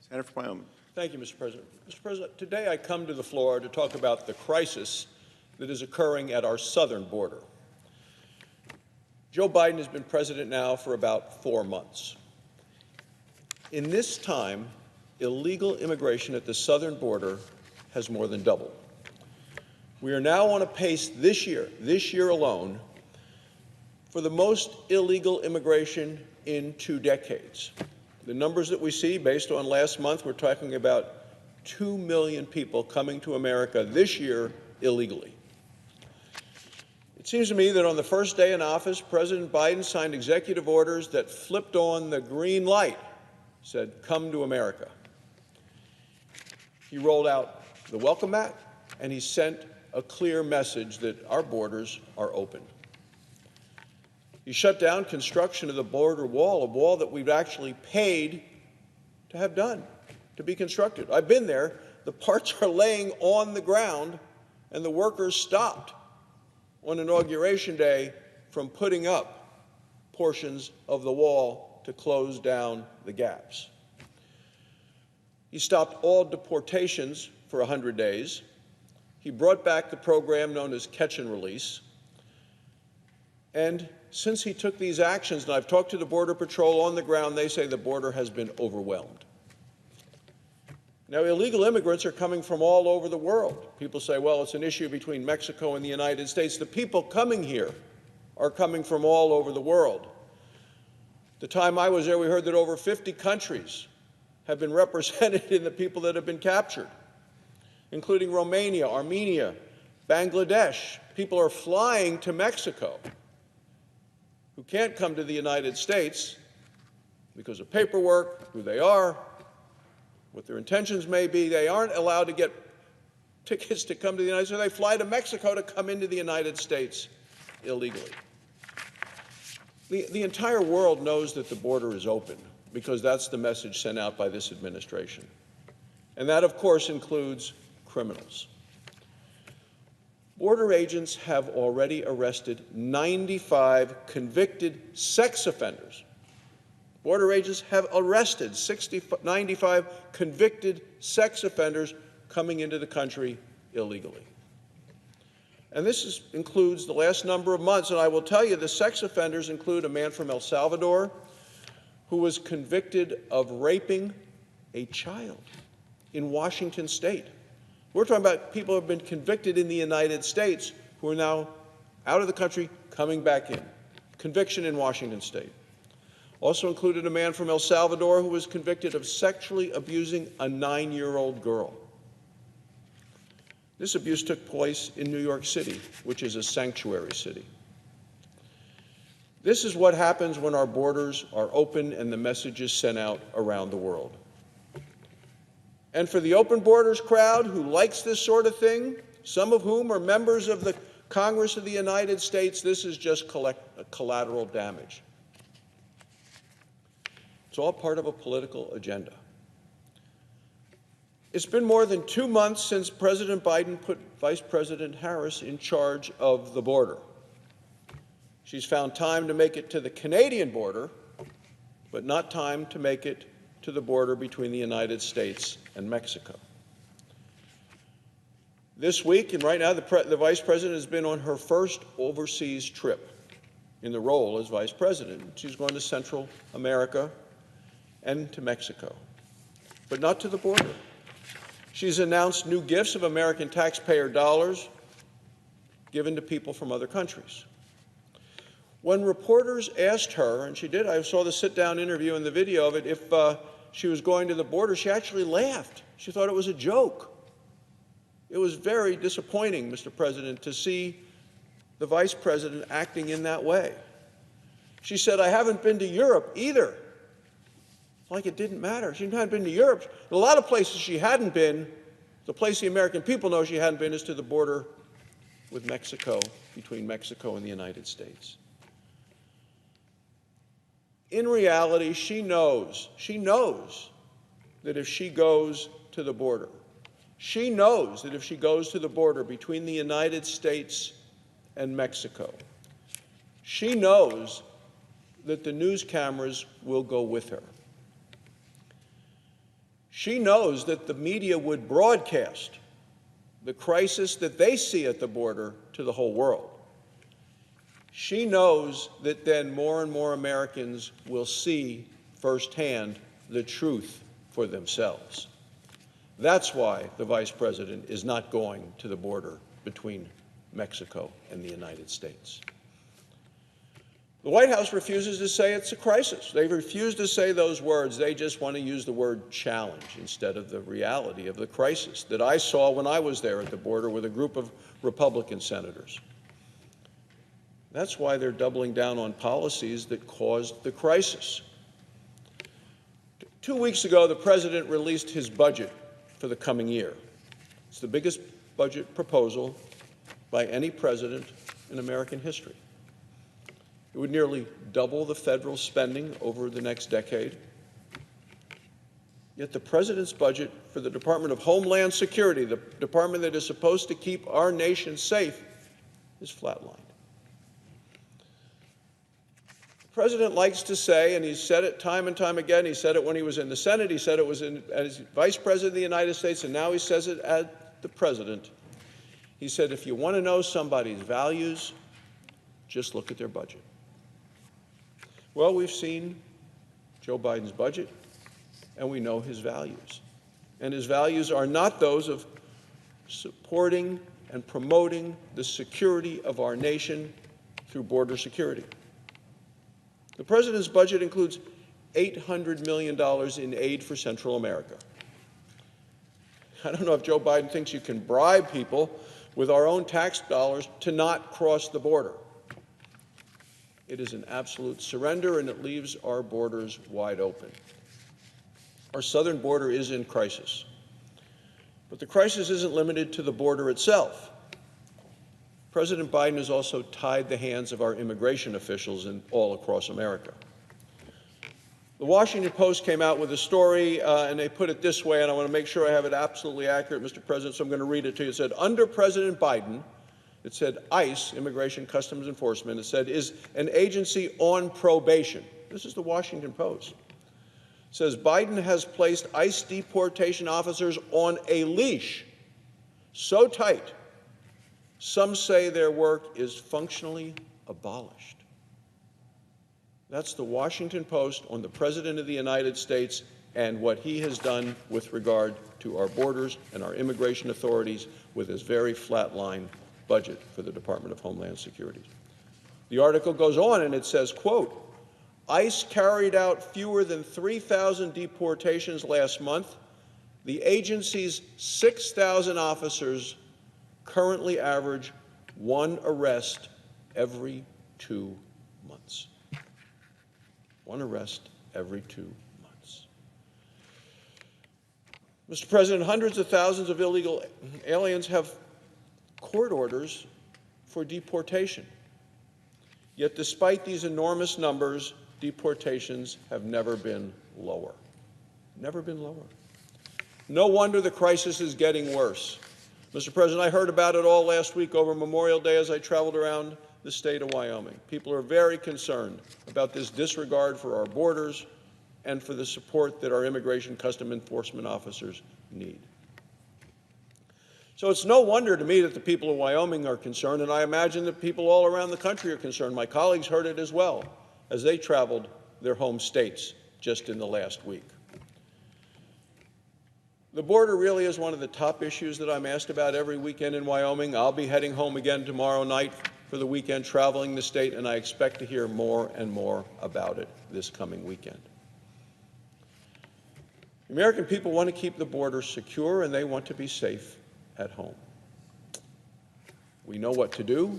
Senator from Wyoming. Thank you, Mr. President. Mr. President, today I come to the floor to talk about the crisis that is occurring at our southern border. Joe Biden has been president now for about 4 months. In this time, illegal immigration at the southern border has more than doubled. We are now on a pace this year alone, for the most illegal immigration in 2 decades. The numbers that we see, based on last month, we're talking about 2 million people coming to America this year illegally. It seems to me that on the first day in office, President Biden signed executive orders that flipped on the green light, said, "Come to America." He rolled out the Welcome Mat, and he sent a clear message that our borders are open. He shut down construction of the border wall, a wall that we've actually paid to have done, to be constructed. I've been there. The parts are laying on the ground, and the workers stopped on Inauguration Day from putting up portions of the wall to close down the gaps. He stopped all deportations for 100 days. He brought back the program known as Catch and Release. And since he took these actions, and I've talked to the Border Patrol on the ground, they say the border has been overwhelmed. Now, illegal immigrants are coming from all over the world. People say, well, it's an issue between Mexico and the United States. The people coming here are coming from all over the world. The time I was there, we heard that over 50 countries have been represented in the people that have been captured, including Romania, Armenia, Bangladesh. People are flying to Mexico who can't come to the United States because of paperwork, who they are, what their intentions may be. They aren't allowed to get tickets to come to the United States. They fly to Mexico to come into the United States illegally. The entire world knows that the border is open because that's the message sent out by this administration. And that, of course, includes criminals. Border agents have already arrested 95 convicted sex offenders. Border agents have arrested 95 convicted sex offenders coming into the country illegally. And this includes the last number of months, and I will tell you the sex offenders include a man from El Salvador who was convicted of raping a child in Washington State. We're talking about people who have been convicted in the United States who are now out of the country, coming back in. Conviction in Washington State. Also included a man from El Salvador who was convicted of sexually abusing a 9-year-old girl. This abuse took place in New York City, which is a sanctuary city. This is what happens when our borders are open and the message is sent out around the world. And for the open borders crowd who likes this sort of thing, some of whom are members of the Congress of the United States, this is just collateral damage. It's all part of a political agenda. It's been more than 2 months since President Biden put Vice President Harris in charge of the border. She's found time to make it to the Canadian border, but not time to make it to the border between the United States and Mexico. This week, and right now, the Vice President has been on her first overseas trip in the role as Vice President. She's going to Central America and to Mexico, but not to the border. She's announced new gifts of American taxpayer dollars given to people from other countries. When reporters asked her, and she did, I saw the sit-down interview and the video of it, if she was going to the border, she actually laughed. She thought it was a joke. It was very disappointing, Mr. President, to see the Vice President acting in that way. She said, I haven't been to Europe either. Like it didn't matter. She hadn't been to Europe. A lot of places she hadn't been, the place the American people know she hadn't been is to the border with Mexico, between Mexico and the United States. In reality, she knows that if she goes to the border, between the United States and Mexico, she knows that the news cameras will go with her. She knows that the media would broadcast the crisis that they see at the border to the whole world. She knows that then more and more Americans will see firsthand the truth for themselves. That's why the Vice President is not going to the border between Mexico and the United States. The White House refuses to say it's a crisis. They refuse to say those words. They just want to use the word challenge instead of the reality of the crisis that I saw when I was there at the border with a group of Republican senators. That's why they're doubling down on policies that caused the crisis. 2 weeks ago, the President released his budget for the coming year. It's the biggest budget proposal by any president in American history. It would nearly double the federal spending over the next decade. Yet the President's budget for the Department of Homeland Security, the department that is supposed to keep our nation safe, is flatlined. The President likes to say, and he's said it time and time again, he said it when he was in the Senate, he said it as Vice President of the United States, and now he says it as the President. He said, if you want to know somebody's values, just look at their budget. Well, we've seen Joe Biden's budget, and we know his values. And his values are not those of supporting and promoting the security of our nation through border security. The President's budget includes $800 million in aid for Central America. I don't know if Joe Biden thinks you can bribe people with our own tax dollars to not cross the border. It is an absolute surrender, and it leaves our borders wide open. Our southern border is in crisis. But the crisis isn't limited to the border itself. President Biden has also tied the hands of our immigration officials all across America. The Washington Post came out with a story, and they put it this way, and I want to make sure I have it absolutely accurate, Mr. President, so I'm going to read it to you. It said, under President Biden, it said ICE, Immigration Customs Enforcement, it said, is an agency on probation. This is the Washington Post. It says, Biden has placed ICE deportation officers on a leash so tight, some say their work is functionally abolished. That's the Washington Post on the President of the United States and what he has done with regard to our borders and our immigration authorities with his very flatline budget for the Department of Homeland Security. The article goes on and it says, quote, ICE carried out fewer than 3,000 deportations last month. The agency's 6,000 officers currently average one arrest every 2 months. One arrest every 2 months. Mr. President, hundreds of thousands of illegal aliens have court orders for deportation. Yet despite these enormous numbers, deportations have never been lower. Never been lower. No wonder the crisis is getting worse. Mr. President, I heard about it all last week over Memorial Day as I traveled around the state of Wyoming. People are very concerned about this disregard for our borders and for the support that our immigration custom enforcement officers need. So it's no wonder to me that the people of Wyoming are concerned, and I imagine that people all around the country are concerned. My colleagues heard it as well as they traveled their home states just in the last week. The border really is one of the top issues that I'm asked about every weekend in Wyoming. I'll be heading home again tomorrow night for the weekend, traveling the state, and I expect to hear more and more about it this coming weekend. The American people want to keep the border secure, and they want to be safe at home. We know what to do.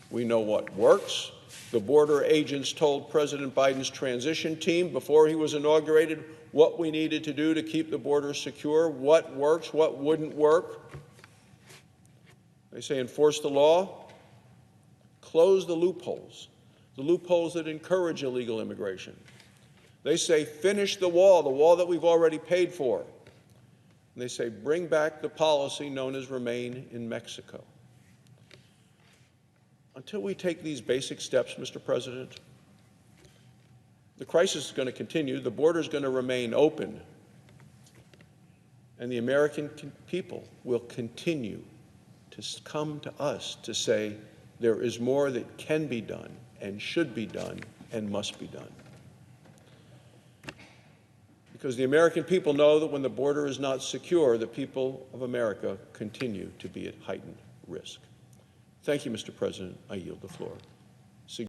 We know what works. The border agents told President Biden's transition team before he was inaugurated what we needed to do to keep the border secure, what works, what wouldn't work. They say enforce the law, close the loopholes that encourage illegal immigration. They say finish the wall that we've already paid for. And they say bring back the policy known as Remain in Mexico. Until we take these basic steps, Mr. President, the crisis is going to continue. The border is going to remain open. And the American people will continue to come to us to say there is more that can be done and should be done and must be done. Because the American people know that when the border is not secure, the people of America continue to be at heightened risk. Thank you, Mr. President. I yield the floor.